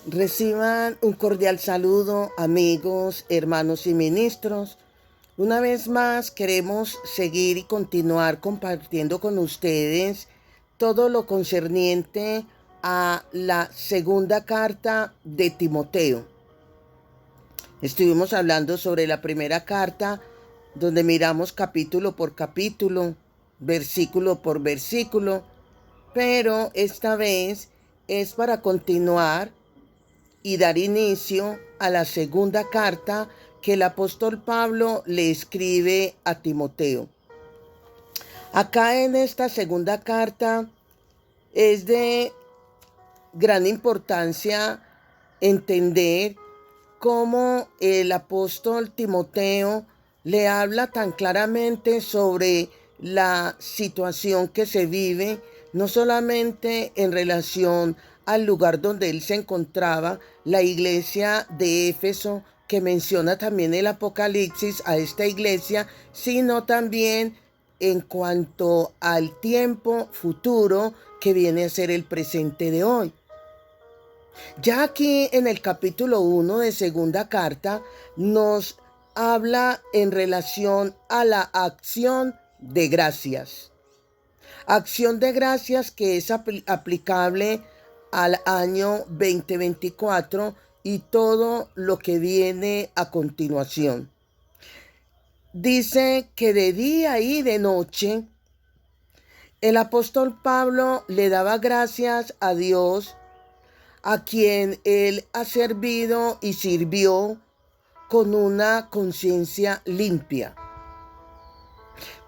Reciban un cordial saludo, amigos, hermanos y ministros. Una vez más queremos seguir y continuar compartiendo con ustedes todo lo concerniente a la segunda carta de Timoteo. Estuvimos hablando sobre la primera carta, donde miramos capítulo por capítulo, versículo por versículo, pero esta vez es para continuar y dar inicio a la segunda carta que el apóstol Pablo le escribe a Timoteo. Acá en esta segunda carta es de gran importancia entender cómo el apóstol Timoteo le habla tan claramente sobre la situación que se vive, no solamente en relación al lugar donde él se encontraba, la iglesia de Éfeso, que menciona también el Apocalipsis a esta iglesia, sino también en cuanto al tiempo futuro que viene a ser el presente de hoy. Ya aquí en el capítulo 1 de segunda carta nos habla en relación a la acción de gracias. Acción de gracias que es aplicable al año 2024 y todo lo que viene a continuación. Dice que de día y de noche el apóstol Pablo le daba gracias a Dios, a quien él ha servido y sirvió con una conciencia limpia.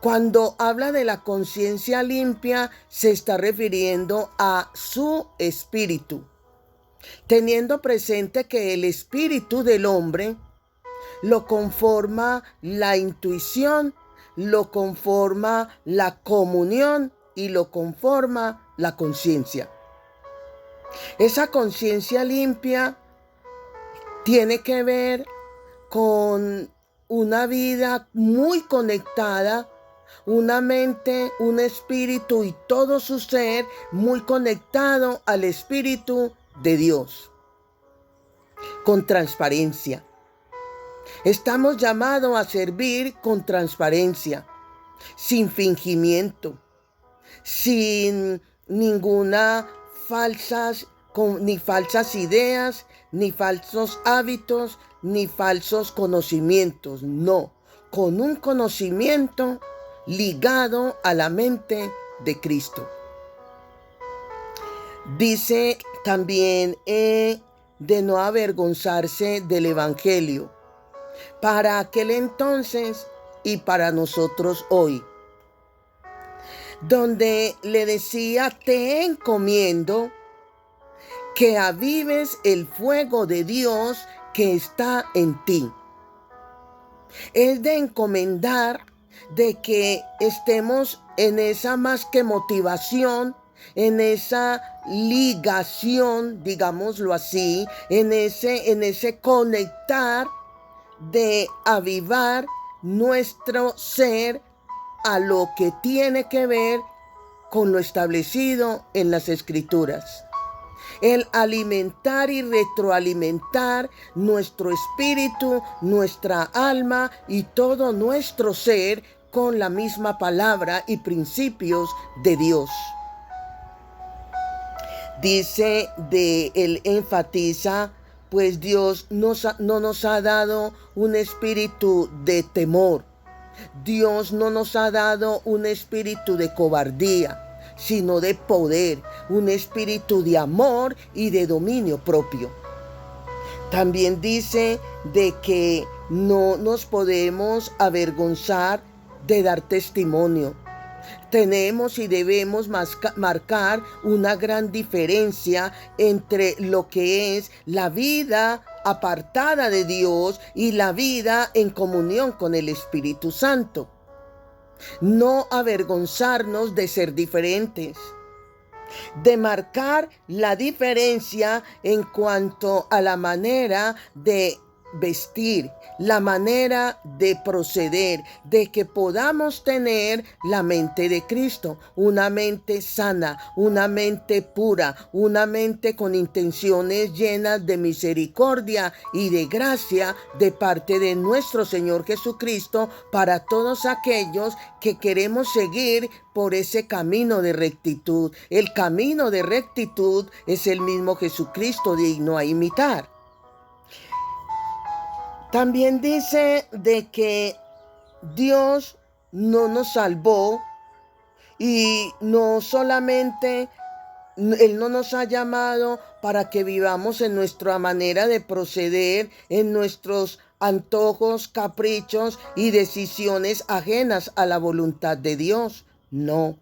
Cuando habla de la conciencia limpia, se está refiriendo a su espíritu, teniendo presente que el espíritu del hombre lo conforma la intuición, lo conforma la comunión y lo conforma la conciencia. Esa conciencia limpia tiene que ver con una vida muy conectada, una mente, un espíritu y todo su ser muy conectado al Espíritu de Dios, con transparencia. Estamos llamados a servir con transparencia, sin fingimiento, sin ninguna ni falsas ideas, ni falsos hábitos, ni falsos conocimientos. No, con un conocimiento ligado a la mente de Cristo. Dice también de no avergonzarse del Evangelio, para aquel entonces y para nosotros hoy, donde le decía: te encomiendo que avives el fuego de Dios que está en ti. Es de encomendar de que estemos en esa más que motivación, en esa ligación, digámoslo así, en ese conectar de avivar nuestro ser a lo que tiene que ver con lo establecido en las Escrituras. El alimentar y retroalimentar nuestro espíritu, nuestra alma y todo nuestro ser con la misma palabra y principios de Dios. Dice él enfatiza, pues Dios no nos ha dado un espíritu de temor. Dios no nos ha dado un espíritu de cobardía, sino de poder, un espíritu de amor y de dominio propio. También dice de que no nos podemos avergonzar de dar testimonio. Tenemos y debemos marcar una gran diferencia entre lo que es la vida apartada de Dios y la vida en comunión con el Espíritu Santo. No avergonzarnos de ser diferentes, de marcar la diferencia en cuanto a la manera de vestir, la manera de proceder, de que podamos tener la mente de Cristo, una mente sana, una mente pura, una mente con intenciones llenas de misericordia y de gracia de parte de nuestro Señor Jesucristo para todos aquellos que queremos seguir por ese camino de rectitud. El camino de rectitud es el mismo Jesucristo digno a imitar. También dice de que Dios no nos salvó y no solamente Él no nos ha llamado para que vivamos en nuestra manera de proceder, en nuestros antojos, caprichos y decisiones ajenas a la voluntad de Dios. No,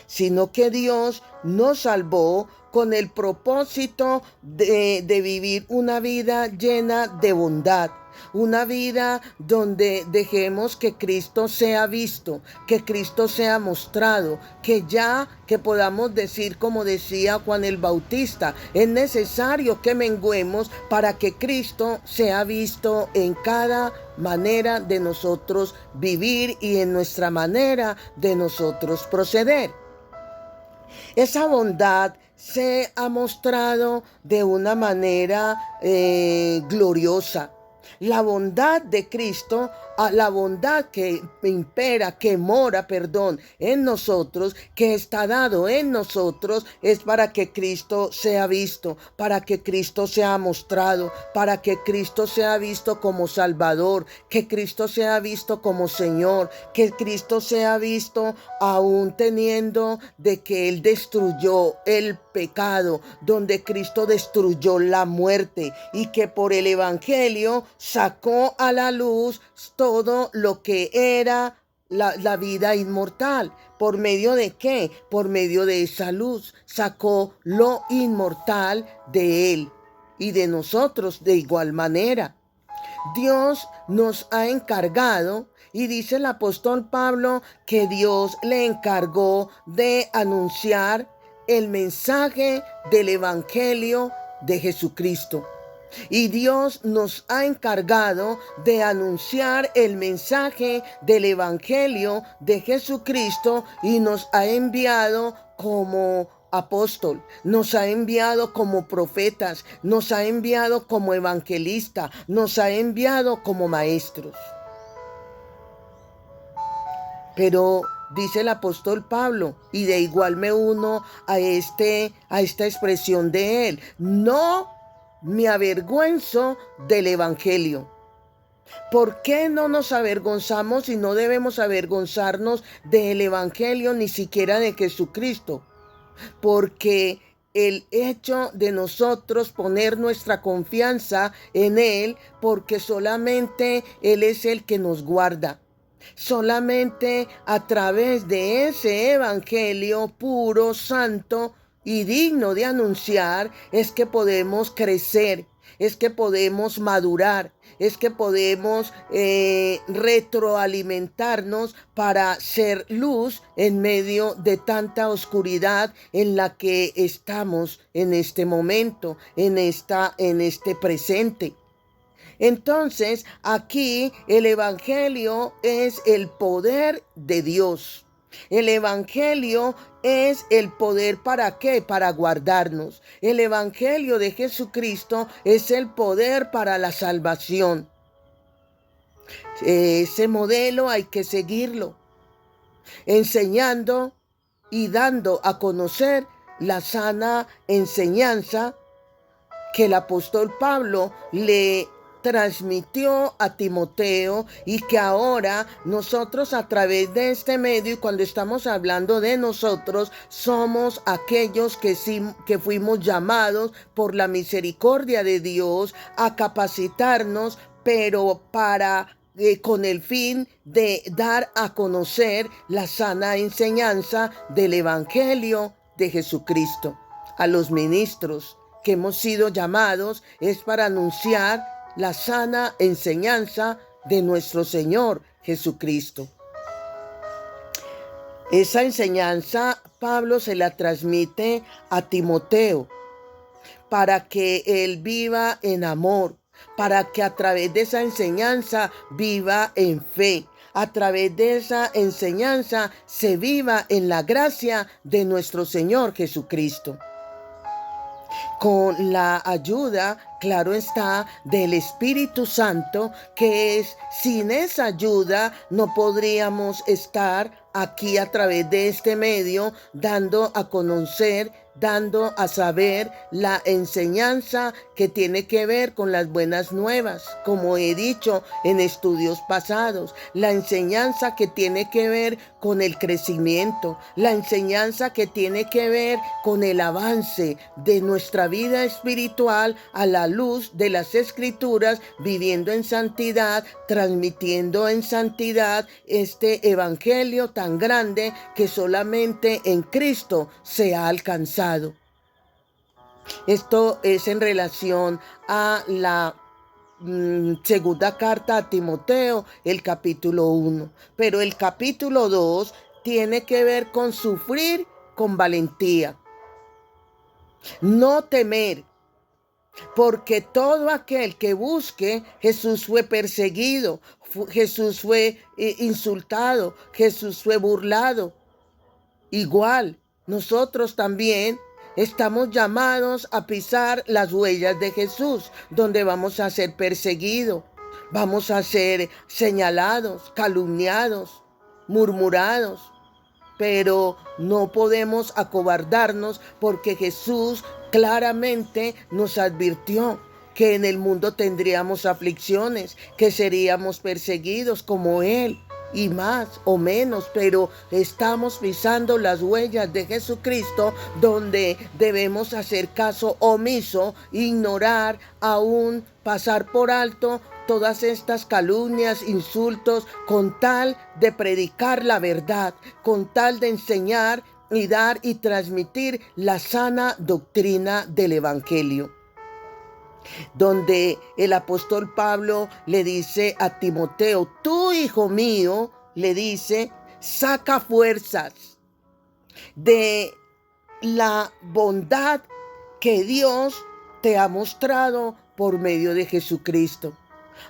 sino que Dios nos salvó con el propósito de vivir una vida llena de bondad. Una vida donde dejemos que Cristo sea visto, que Cristo sea mostrado, que podamos decir como decía Juan el Bautista, es necesario que menguemos para que Cristo sea visto en cada manera de nosotros vivir y en nuestra manera de nosotros proceder. Esa bondad se ha mostrado de una manera gloriosa. La bondad de Cristo, la bondad que impera, que mora, en nosotros, que está dado en nosotros, es para que Cristo sea visto, para que Cristo sea mostrado, para que Cristo sea visto como Salvador, que Cristo sea visto como Señor, que Cristo sea visto aún teniendo de que Él destruyó el pecado, donde Cristo destruyó la muerte y que por el Evangelio sacó a la luz todo lo que era la vida inmortal. ¿Por medio de qué? Por medio de esa luz sacó lo inmortal de Él y de nosotros de igual manera. Dios nos ha encargado, y dice el apóstol Pablo que Dios le encargó de anunciar el mensaje del Evangelio de Jesucristo. Y Dios nos ha encargado de anunciar el mensaje del Evangelio de Jesucristo y nos ha enviado como apóstol, nos ha enviado como profetas, nos ha enviado como evangelista, nos ha enviado como maestros. Pero dice el apóstol Pablo, y de igual me uno a esta expresión de él, no me avergüenzo del Evangelio. ¿Por qué no nos avergonzamos y no debemos avergonzarnos del Evangelio, ni siquiera de Jesucristo? Porque el hecho de nosotros poner nuestra confianza en Él, porque solamente Él es el que nos guarda. Solamente a través de ese evangelio puro, santo y digno de anunciar es que podemos crecer, es que podemos madurar, es que podemos retroalimentarnos para ser luz en medio de tanta oscuridad en la que estamos en este momento, en este presente. Entonces, aquí el Evangelio es el poder de Dios. El Evangelio es el poder ¿para qué? Para guardarnos. El Evangelio de Jesucristo es el poder para la salvación. Ese modelo hay que seguirlo, enseñando y dando a conocer la sana enseñanza que el apóstol Pablo le transmitió a Timoteo y que ahora nosotros a través de este medio, y cuando estamos hablando de nosotros, somos aquellos que fuimos llamados por la misericordia de Dios a capacitarnos, pero con el fin de dar a conocer la sana enseñanza del Evangelio de Jesucristo. A los ministros que hemos sido llamados es para anunciar la sana enseñanza de nuestro Señor Jesucristo. Esa enseñanza Pablo se la transmite a Timoteo para que él viva en amor, para que a través de esa enseñanza viva en fe. A través de esa enseñanza se viva en la gracia de nuestro Señor Jesucristo. Con la ayuda, claro está, del Espíritu Santo, que es sin esa ayuda no podríamos estar aquí a través de este medio dando a conocer, dando a saber la enseñanza que tiene que ver con las buenas nuevas, como he dicho en estudios pasados, la enseñanza que tiene que ver con el crecimiento, la enseñanza que tiene que ver con el avance de nuestra vida espiritual a la luz de las Escrituras, viviendo en santidad, transmitiendo en santidad este evangelio tan grande que solamente en Cristo se ha alcanzado. Esto es en relación a la segunda carta a Timoteo, el capítulo 1. Pero el capítulo 2 tiene que ver con sufrir con valentía. No temer, porque todo aquel que busque, Jesús fue perseguido, Jesús fue insultado, Jesús fue burlado. Igual, nosotros también estamos llamados a pisar las huellas de Jesús, donde vamos a ser perseguidos, vamos a ser señalados, calumniados, murmurados. Pero no podemos acobardarnos porque Jesús claramente nos advirtió que en el mundo tendríamos aflicciones, que seríamos perseguidos como Él. Y más o menos, pero estamos pisando las huellas de Jesucristo, donde debemos hacer caso omiso, ignorar, aún pasar por alto todas estas calumnias, insultos, con tal de predicar la verdad, con tal de enseñar y dar y transmitir la sana doctrina del Evangelio, donde el apóstol Pablo le dice a Timoteo: tú, hijo mío, le dice, saca fuerzas de la bondad que Dios te ha mostrado por medio de Jesucristo.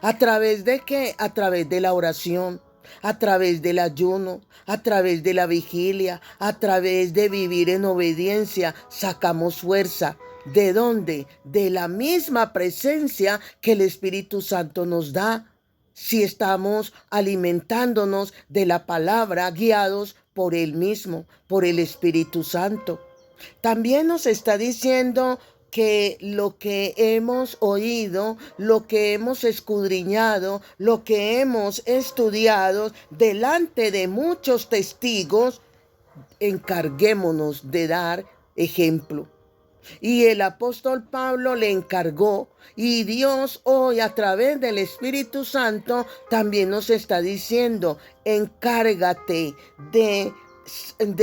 ¿A través de qué? A través de la oración, a través del ayuno, a través de la vigilia, a través de vivir en obediencia, sacamos fuerza. ¿De dónde? De la misma presencia que el Espíritu Santo nos da. Si estamos alimentándonos de la palabra, guiados por Él mismo, por el Espíritu Santo. También nos está diciendo que lo que hemos oído, lo que hemos escudriñado, lo que hemos estudiado delante de muchos testigos, encarguémonos de dar ejemplo. Y el apóstol Pablo le encargó, y Dios hoy a través del Espíritu Santo también nos está diciendo: encárgate de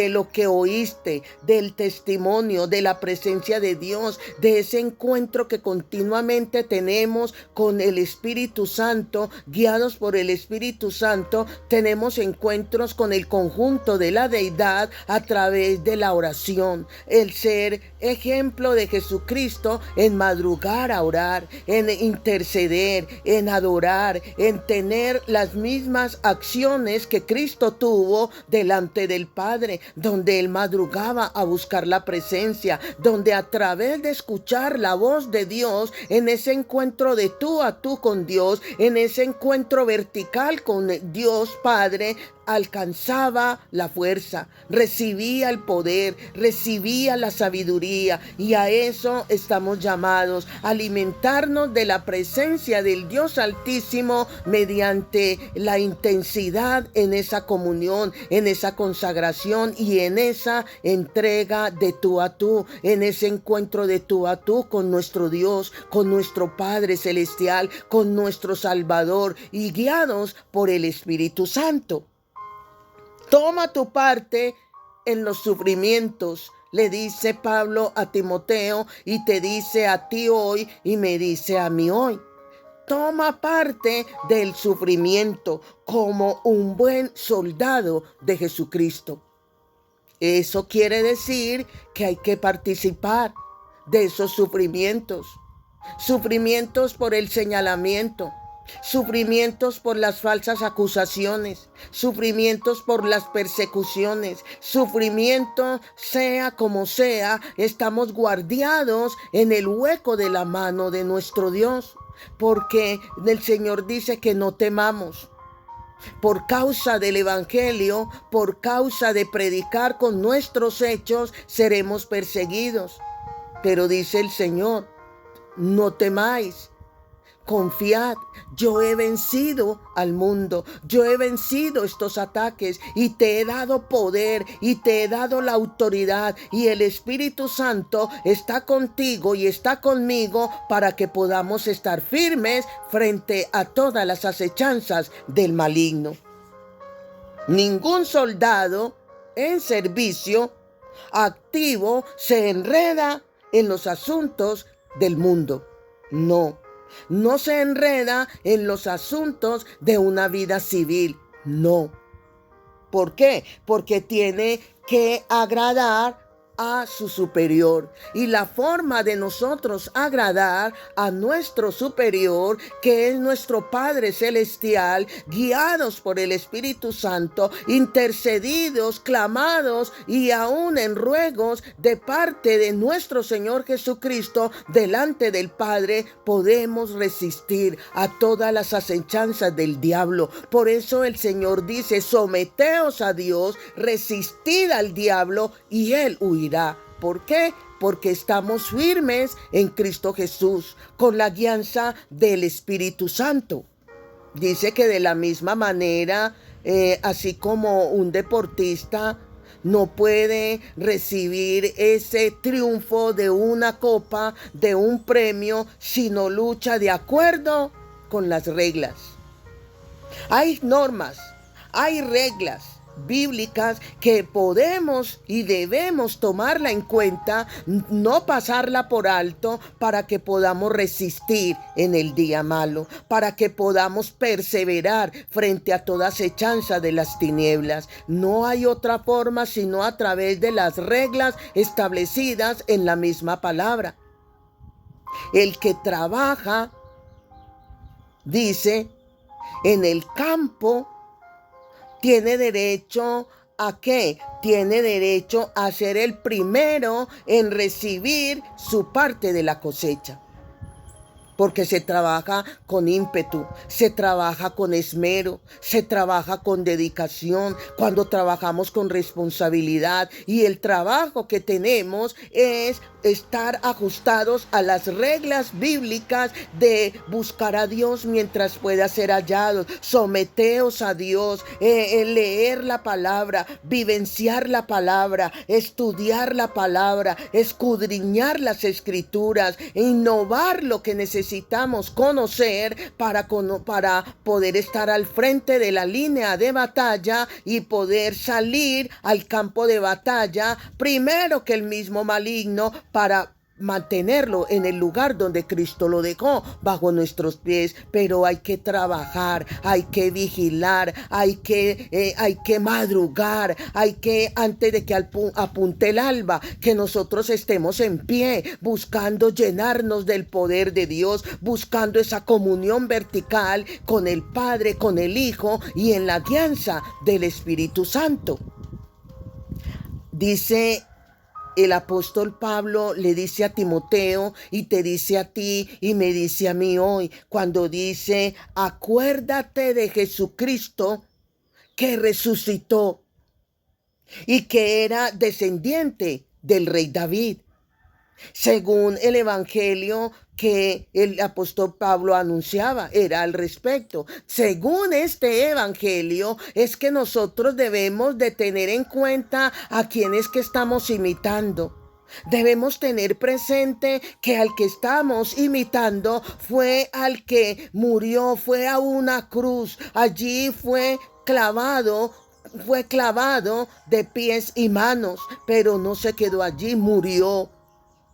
lo que oíste, del testimonio, de la presencia de Dios, de ese encuentro que continuamente tenemos con el Espíritu Santo, guiados por el Espíritu Santo. Tenemos encuentros con el conjunto de la deidad a través de la oración, el ser ejemplo de Jesucristo en madrugar a orar, en interceder, en adorar, en tener las mismas acciones que Cristo tuvo delante del Padre, donde Él madrugaba a buscar la presencia, donde a través de escuchar la voz de Dios, en ese encuentro de tú a tú con Dios, en ese encuentro vertical con Dios Padre, alcanzaba la fuerza, recibía el poder, recibía la sabiduría, y a eso estamos llamados, a alimentarnos de la presencia del Dios Altísimo mediante la intensidad en esa comunión, en esa consagración y en esa entrega de tú a tú, en ese encuentro de tú a tú con nuestro Dios, con nuestro Padre Celestial, con nuestro Salvador, y guiados por el Espíritu Santo. Toma tu parte en los sufrimientos, le dice Pablo a Timoteo, y te dice a ti hoy y me dice a mí hoy. Toma parte del sufrimiento como un buen soldado de Jesucristo. Eso quiere decir que hay que participar de esos sufrimientos. sufrimientos por el señalamiento, sufrimientos por las falsas acusaciones, sufrimientos por las persecuciones, sufrimiento sea como sea, estamos guardados en el hueco de la mano de nuestro Dios, porque el Señor dice que no temamos. Por causa del Evangelio, por causa de predicar con nuestros hechos, seremos perseguidos. Pero dice el Señor, no temáis, confiad, yo he vencido al mundo, yo he vencido estos ataques y te he dado poder y te he dado la autoridad y el Espíritu Santo está contigo y está conmigo para que podamos estar firmes frente a todas las acechanzas del maligno. Ningún soldado en servicio activo se enreda en los asuntos del mundo. No se enreda en los asuntos de una vida civil. No. ¿Por qué? Porque tiene que agradar a su superior. Y la forma de nosotros agradar a nuestro superior, que es nuestro Padre Celestial, guiados por el Espíritu Santo, intercedidos, clamados y aún en ruegos de parte de nuestro Señor Jesucristo delante del Padre, podemos resistir a todas las acechanzas del diablo. Por eso el Señor dice, someteos a Dios, resistid al diablo y él huirá. ¿Por qué? Porque estamos firmes en Cristo Jesús, con la guianza del Espíritu Santo. Dice que de la misma manera, así como un deportista no puede recibir ese triunfo de una copa, de un premio, si no lucha de acuerdo con las reglas. Hay normas, hay reglas bíblicas que podemos y debemos tomarla en cuenta, no pasarla por alto, para que podamos resistir en el día malo, para que podamos perseverar frente a toda acechanza de las tinieblas. No hay otra forma sino a través de las reglas establecidas en la misma palabra. El que trabaja, dice, en el campo, tiene derecho ¿a qué? Tiene derecho a ser el primero en recibir su parte de la cosecha. Porque se trabaja con ímpetu, se trabaja con esmero, se trabaja con dedicación, cuando trabajamos con responsabilidad. Y el trabajo que tenemos es estar ajustados a las reglas bíblicas de buscar a Dios mientras pueda ser hallados, someteos a Dios, leer la palabra, vivenciar la palabra, estudiar la palabra, escudriñar las escrituras, innovar lo que necesitamos conocer para poder estar al frente de la línea de batalla y poder salir al campo de batalla primero que el mismo maligno, para mantenerlo en el lugar donde Cristo lo dejó, bajo nuestros pies. Pero hay que trabajar, hay que vigilar, hay que madrugar, hay que, antes de que apunte el alba, que nosotros estemos en pie, buscando llenarnos del poder de Dios, buscando esa comunión vertical con el Padre, con el Hijo y en la guianza del Espíritu Santo. Dice el apóstol Pablo, le dice a Timoteo y te dice a ti y me dice a mí hoy, cuando dice, acuérdate de Jesucristo que resucitó y que era descendiente del rey David, según el evangelio que el apóstol Pablo anunciaba, era al respecto. Según este evangelio es que nosotros debemos de tener en cuenta a quienes que estamos imitando. Debemos tener presente que al que estamos imitando fue al que murió, fue a una cruz, allí fue clavado de pies y manos, pero no se quedó allí, murió.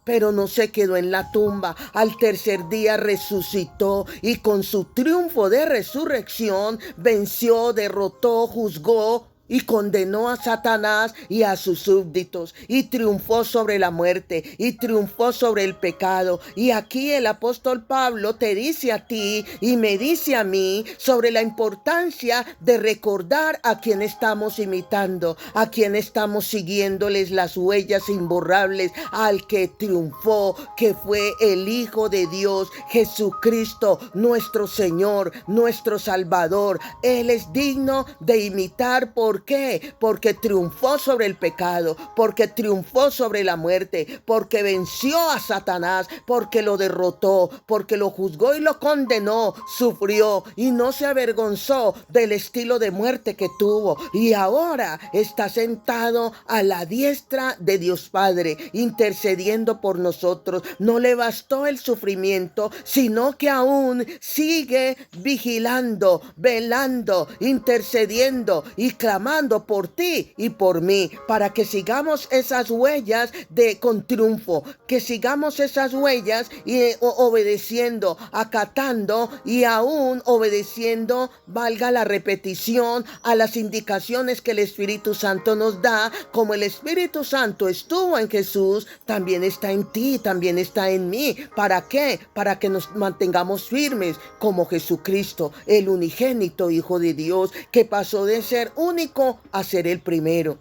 Pero no se quedó en la tumba. Al tercer día resucitó y con su triunfo de resurrección venció, derrotó, juzgó y condenó a Satanás y a sus súbditos, y triunfó sobre la muerte, y triunfó sobre el pecado. Y aquí el apóstol Pablo te dice a ti y me dice a mí sobre la importancia de recordar a quien estamos imitando, a quien estamos siguiéndoles las huellas imborrables, al que triunfó, que fue el Hijo de Dios, Jesucristo, nuestro Señor, nuestro Salvador. Él es digno de imitar. ¿Por qué? Porque triunfó sobre el pecado, porque triunfó sobre la muerte, porque venció a Satanás, porque lo derrotó, porque lo juzgó y lo condenó, sufrió y no se avergonzó del estilo de muerte que tuvo. Y ahora está sentado a la diestra de Dios Padre, intercediendo por nosotros. No le bastó el sufrimiento, sino que aún sigue vigilando, velando, intercediendo y clamando por ti y por mí, para que sigamos esas huellas con triunfo, que sigamos esas huellas y obedeciendo, acatando y aún obedeciendo, valga la repetición, a las indicaciones que el Espíritu Santo nos da. Como el Espíritu Santo estuvo en Jesús, también está en ti, también está en mí. ¿Para qué? Para que nos mantengamos firmes como Jesucristo, el unigénito Hijo de Dios, que pasó de ser único a ser el primero.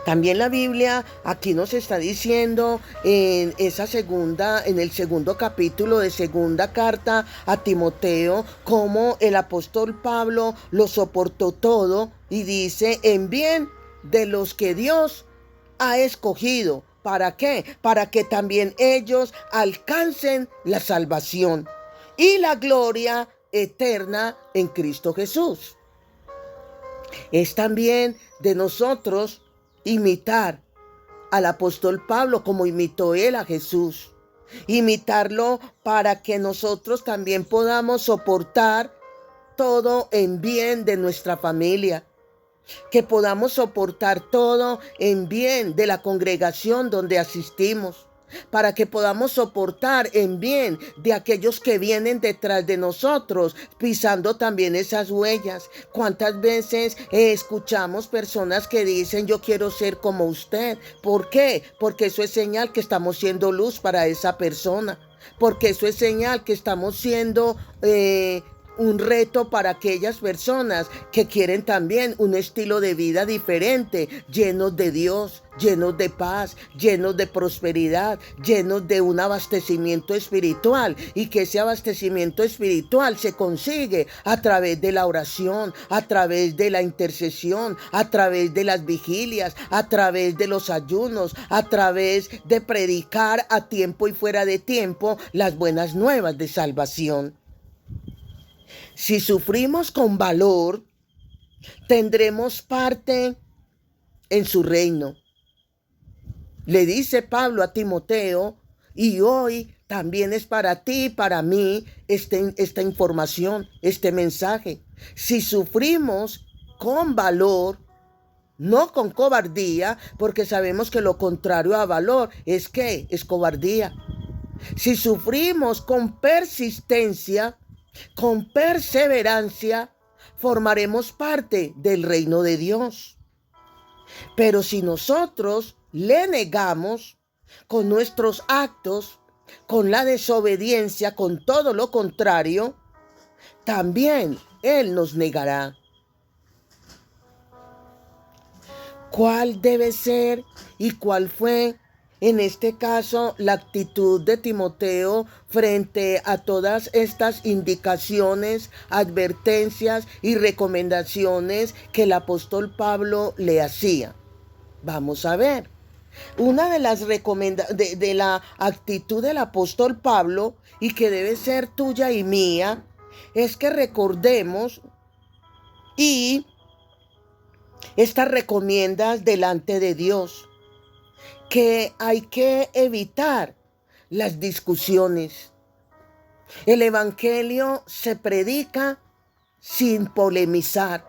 También la Biblia aquí nos está diciendo en el segundo capítulo de segunda carta a Timoteo, cómo el apóstol Pablo lo soportó todo y dice: en bien de los que Dios ha escogido. ¿Para qué? Para que también ellos alcancen la salvación y la gloria eterna en Cristo Jesús. Es también de nosotros imitar al apóstol Pablo como imitó él a Jesús. Imitarlo para que nosotros también podamos soportar todo en bien de nuestra familia. Que podamos soportar todo en bien de la congregación donde asistimos. Para que podamos soportar en bien de aquellos que vienen detrás de nosotros, pisando también esas huellas. ¿Cuántas veces escuchamos personas que dicen: yo quiero ser como usted? ¿Por qué? Porque eso es señal que estamos siendo luz para esa persona. Porque eso es señal que estamos siendo un reto para aquellas personas que quieren también un estilo de vida diferente, llenos de Dios, llenos de paz, llenos de prosperidad, llenos de un abastecimiento espiritual, y que ese abastecimiento espiritual se consigue a través de la oración, a través de la intercesión, a través de las vigilias, a través de los ayunos, a través de predicar a tiempo y fuera de tiempo las buenas nuevas de salvación. Si sufrimos con valor, tendremos parte en su reino. Le dice Pablo a Timoteo, y hoy también es para ti y para mí esta información, este mensaje. Si sufrimos con valor, no con cobardía, porque sabemos que lo contrario a valor es ¿qué? Es cobardía. Si sufrimos con persistencia, con perseverancia, formaremos parte del reino de Dios. Pero si nosotros le negamos con nuestros actos, con la desobediencia, con todo lo contrario, también Él nos negará. ¿Cuál debe ser y cuál fue en este caso la actitud de Timoteo frente a todas estas indicaciones, advertencias y recomendaciones que el apóstol Pablo le hacía? Vamos a ver. Una de las recomendaciones de la actitud del apóstol Pablo, y que debe ser tuya y mía, es que recordemos y estas recomiendas delante de Dios, que hay que evitar las discusiones. El evangelio se predica sin polemizar,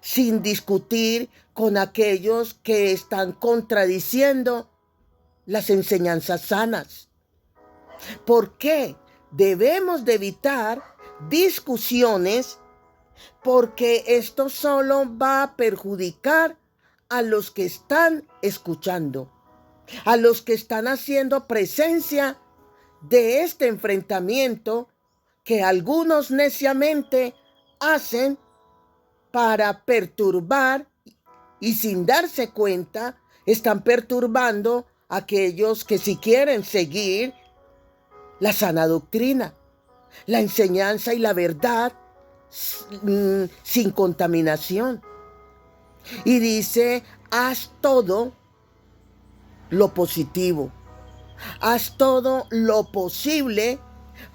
sin discutir con aquellos que están contradiciendo las enseñanzas sanas. ¿Por qué? Debemos de evitar discusiones porque esto solo va a perjudicar a los que están escuchando, a los que están haciendo presencia de este enfrentamiento que algunos neciamente hacen para perturbar y sin darse cuenta están perturbando a aquellos que si quieren seguir la sana doctrina, la enseñanza y la verdad sin contaminación. Y dice, haz todo lo positivo, haz todo lo posible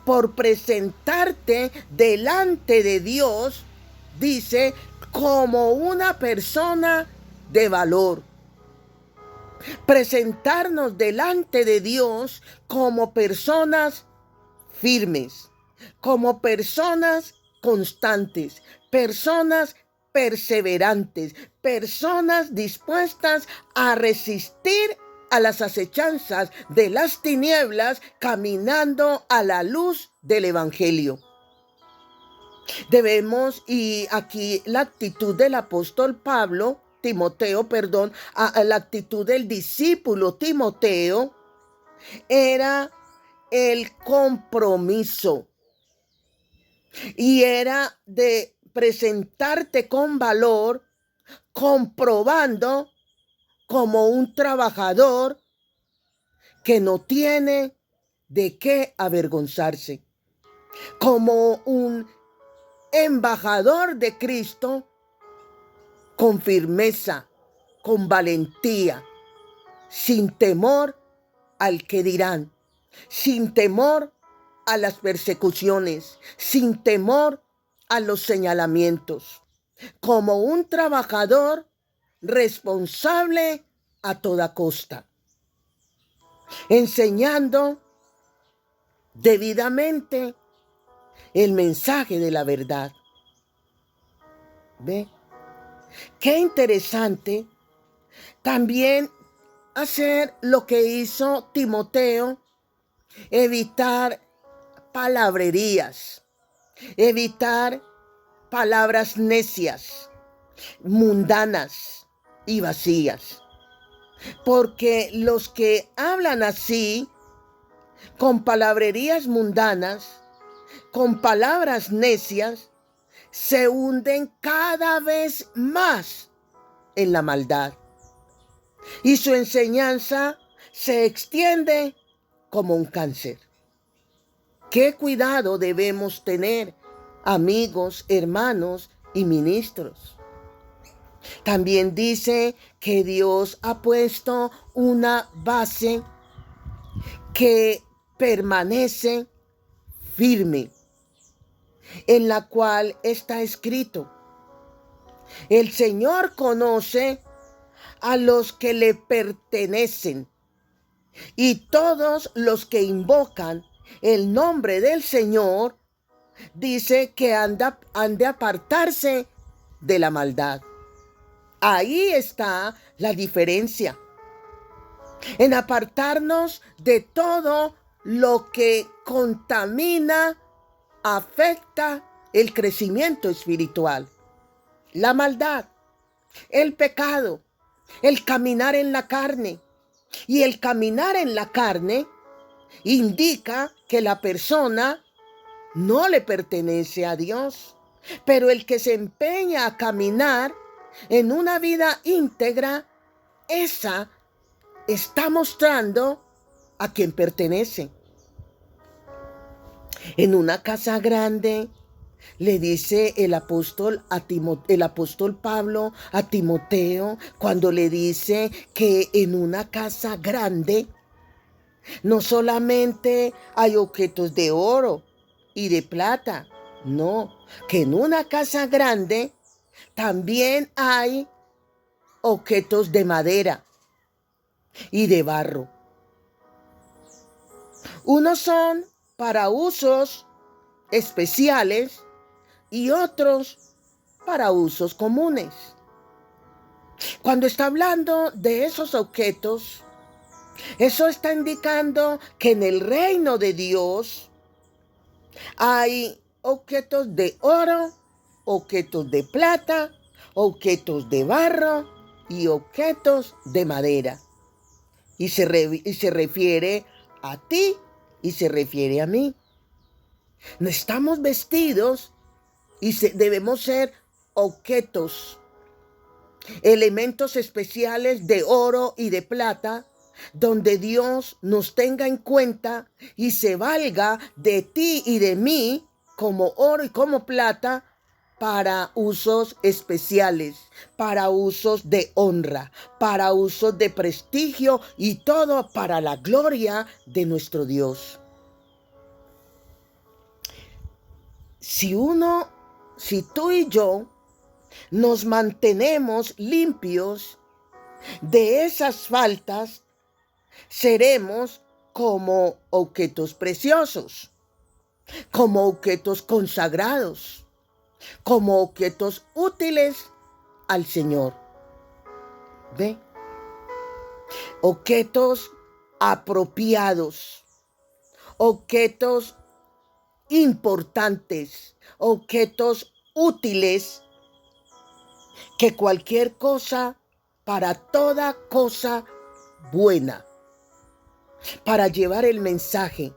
por presentarte delante de Dios, dice, como una persona de valor. Presentarnos delante de Dios como personas firmes, como personas constantes, personas perseverantes, personas dispuestas a resistir a las acechanzas de las tinieblas, caminando a la luz del Evangelio. Debemos, y aquí la actitud del apóstol la actitud del discípulo Timoteo era el compromiso y era de presentarte con valor, comprobando como un trabajador que no tiene de qué avergonzarse, como un embajador de Cristo con firmeza, con valentía, sin temor al que dirán, sin temor a las persecuciones, sin temor a los señalamientos, como un trabajador responsable a toda costa, enseñando debidamente el mensaje de la verdad. ¿Ve? Qué interesante también hacer lo que hizo Timoteo, evitar palabrerías, evitar palabras necias, mundanas y vacías. Porque los que hablan así, con palabrerías mundanas, con palabras necias, se hunden cada vez más en la maldad. Y su enseñanza se extiende como un cáncer. ¿Qué cuidado debemos tener, amigos, hermanos y ministros? También dice que Dios ha puesto una base que permanece firme, en la cual está escrito: el Señor conoce a los que le pertenecen, y todos los que invocan el nombre del Señor, dice que han de apartarse de la maldad. Ahí está la diferencia, en apartarnos de todo lo que contamina, afecta el crecimiento espiritual, la maldad, el pecado, el caminar en la carne. Y el caminar en la carne indica que la persona no le pertenece a Dios. Pero el que se empeña a caminar en una vida íntegra, esa está mostrando a quien pertenece. En una casa grande, le dice el apóstol Pablo a Timoteo, cuando le dice que en una casa grande no solamente hay objetos de oro y de plata, no, que en una casa grande también hay objetos de madera y de barro. Unos son para usos especiales y otros para usos comunes. Cuando está hablando de esos objetos, eso está indicando que en el reino de Dios hay objetos de oro objetos de plata, objetos de barro y objetos de madera. Y se refiere a ti y se refiere a mí. No estamos vestidos y debemos ser objetos, elementos especiales de oro y de plata, donde Dios nos tenga en cuenta y se valga de ti y de mí como oro y como plata para usos especiales, para usos de honra, para usos de prestigio y todo para la gloria de nuestro Dios. Si tú y yo nos mantenemos limpios de esas faltas, seremos como objetos preciosos, como objetos consagrados, como objetos útiles al Señor. ¿Ve? Objetos apropiados, objetos importantes, objetos útiles, que cualquier cosa, para toda cosa buena, para llevar el mensaje,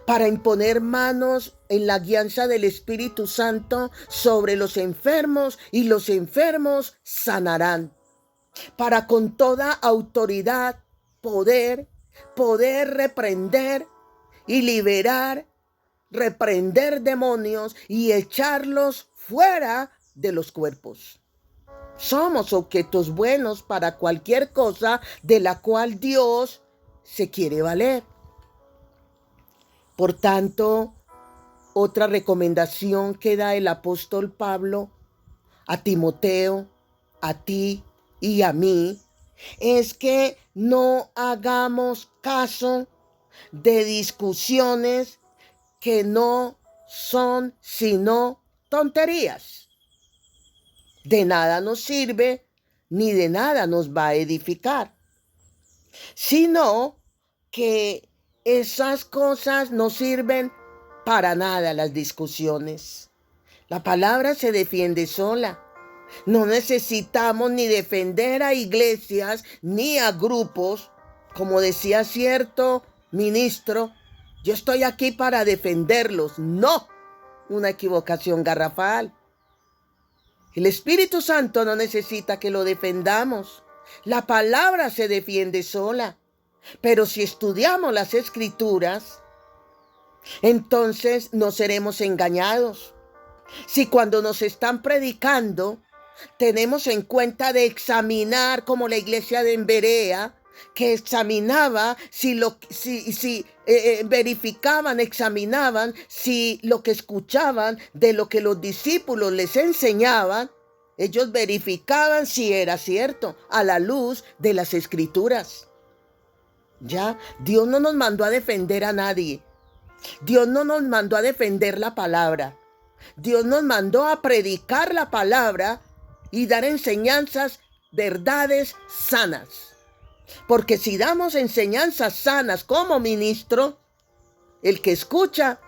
para imponer manos en la guianza del Espíritu Santo sobre los enfermos y los enfermos sanarán, para con toda autoridad poder reprender y liberar, reprender demonios y echarlos fuera de los cuerpos. Somos objetos buenos para cualquier cosa de la cual Dios se quiere valer. Por tanto, otra recomendación que da el apóstol Pablo a Timoteo, a ti y a mí, es que no hagamos caso de discusiones que no son sino tonterías. De nada nos sirve, ni de nada nos va a edificar, sino que esas cosas no sirven para nada, las discusiones. La palabra se defiende sola. No necesitamos ni defender a iglesias ni a grupos, como decía cierto ministro, yo estoy aquí para defenderlos. No, una equivocación garrafal. El Espíritu Santo no necesita que lo defendamos. La palabra se defiende sola. Pero si estudiamos las Escrituras, entonces no seremos engañados. Si cuando nos están predicando tenemos en cuenta de examinar, como la iglesia de Berea, que examinaban verificaban, examinaban si lo que escuchaban de lo que los discípulos les enseñaban, ellos verificaban si era cierto a la luz de las Escrituras. Ya, Dios no nos mandó a defender a nadie. Dios no nos mandó a defender la palabra. Dios nos mandó a predicar la palabra y dar enseñanzas, verdades sanas. Porque si damos enseñanzas sanas como ministro, el que escucha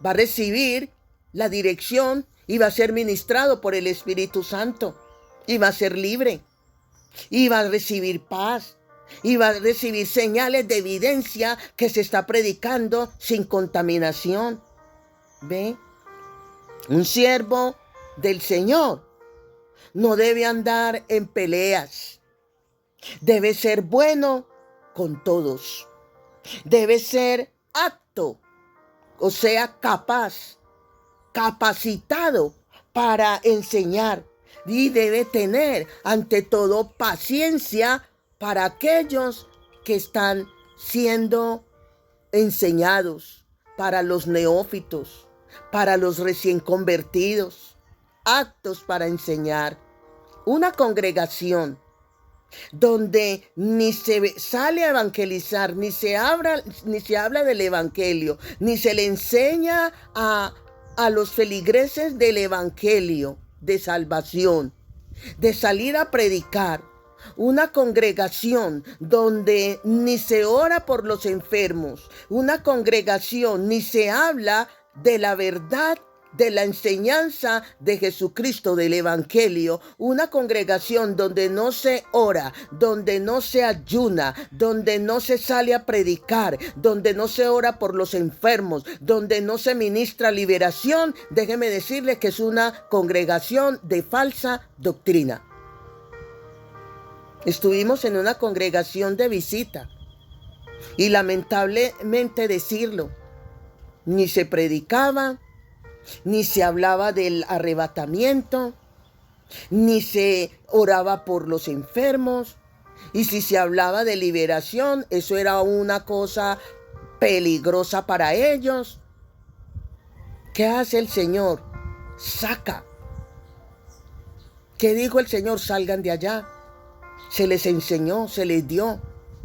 va a recibir la dirección y va a ser ministrado por el Espíritu Santo. Y va a ser libre. Y va a recibir paz. Y va a recibir señales de evidencia que se está predicando sin contaminación. ¿Ve? Un siervo del Señor no debe andar en peleas. Debe ser bueno con todos. Debe ser apto, o sea, capacitado para enseñar. Y debe tener, ante todo, paciencia para aquellos que están siendo enseñados, para los neófitos, para los recién convertidos, aptos para enseñar. Una congregación donde ni se sale a evangelizar, ni se habla del evangelio, ni se le enseña a los feligreses del evangelio de salvación, de salir a predicar. Una congregación donde ni se ora por los enfermos, una congregación ni se habla de la verdad de la enseñanza de Jesucristo, del Evangelio, una congregación donde no se ora, donde no se ayuna, donde no se sale a predicar, donde no se ora por los enfermos, donde no se ministra liberación, déjeme decirle que es una congregación de falsa doctrina. Estuvimos en una congregación de visita y lamentablemente decirlo, ni se predicaba, ni se hablaba del arrebatamiento, ni se oraba por los enfermos. Y si se hablaba de liberación, eso era una cosa peligrosa para ellos. ¿Qué hace el Señor? Saca. ¿Qué dijo el Señor? Salgan de allá. Se les enseñó, se les dio.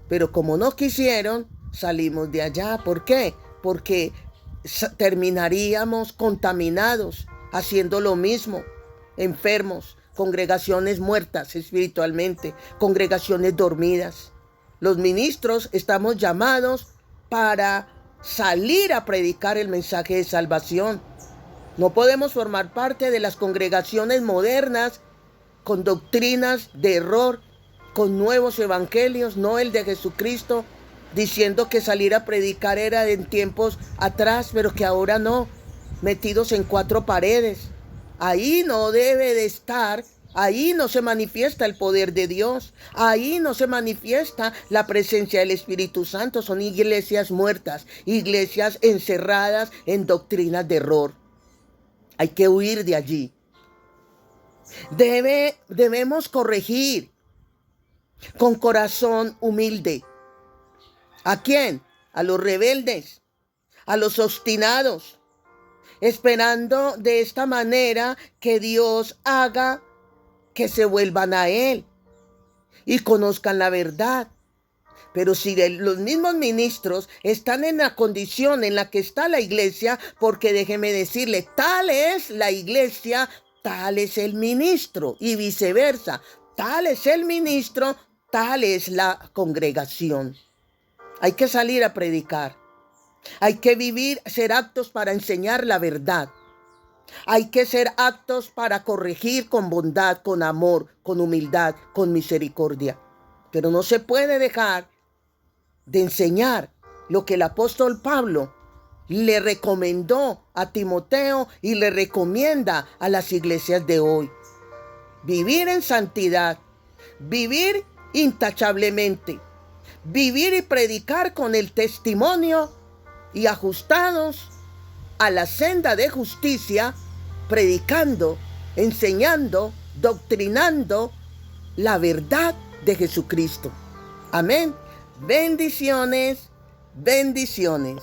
Pero como no quisieron, salimos de allá. ¿Por qué? Porque terminaríamos contaminados, haciendo lo mismo, enfermos, congregaciones muertas espiritualmente, congregaciones dormidas. Los ministros estamos llamados para salir a predicar el mensaje de salvación. No podemos formar parte de las congregaciones modernas con doctrinas de error, con nuevos evangelios, no el de Jesucristo, diciendo que salir a predicar era en tiempos atrás, pero que ahora no, metidos en cuatro paredes. Ahí no debe de estar, ahí no se manifiesta el poder de Dios, ahí no se manifiesta la presencia del Espíritu Santo. Son iglesias muertas, iglesias encerradas en doctrinas de error. Hay que huir de allí. Debemos corregir con corazón humilde. ¿A quién? A los rebeldes, a los obstinados, esperando de esta manera que Dios haga que se vuelvan a Él y conozcan la verdad. Pero si los mismos ministros están en la condición en la que está la iglesia, porque déjeme decirle, tal es la iglesia, tal es el ministro, y viceversa, tal es el ministro, tal es la congregación. Hay que salir a predicar. Hay que vivir, ser actos para enseñar la verdad. Hay que ser actos para corregir con bondad, con amor, con humildad, con misericordia. Pero no se puede dejar de enseñar lo que el apóstol Pablo le recomendó a Timoteo y le recomienda a las iglesias de hoy. Vivir en santidad, vivir intachablemente, vivir y predicar con el testimonio y ajustados a la senda de justicia, predicando, enseñando, doctrinando la verdad de Jesucristo. Amén. Bendiciones, bendiciones.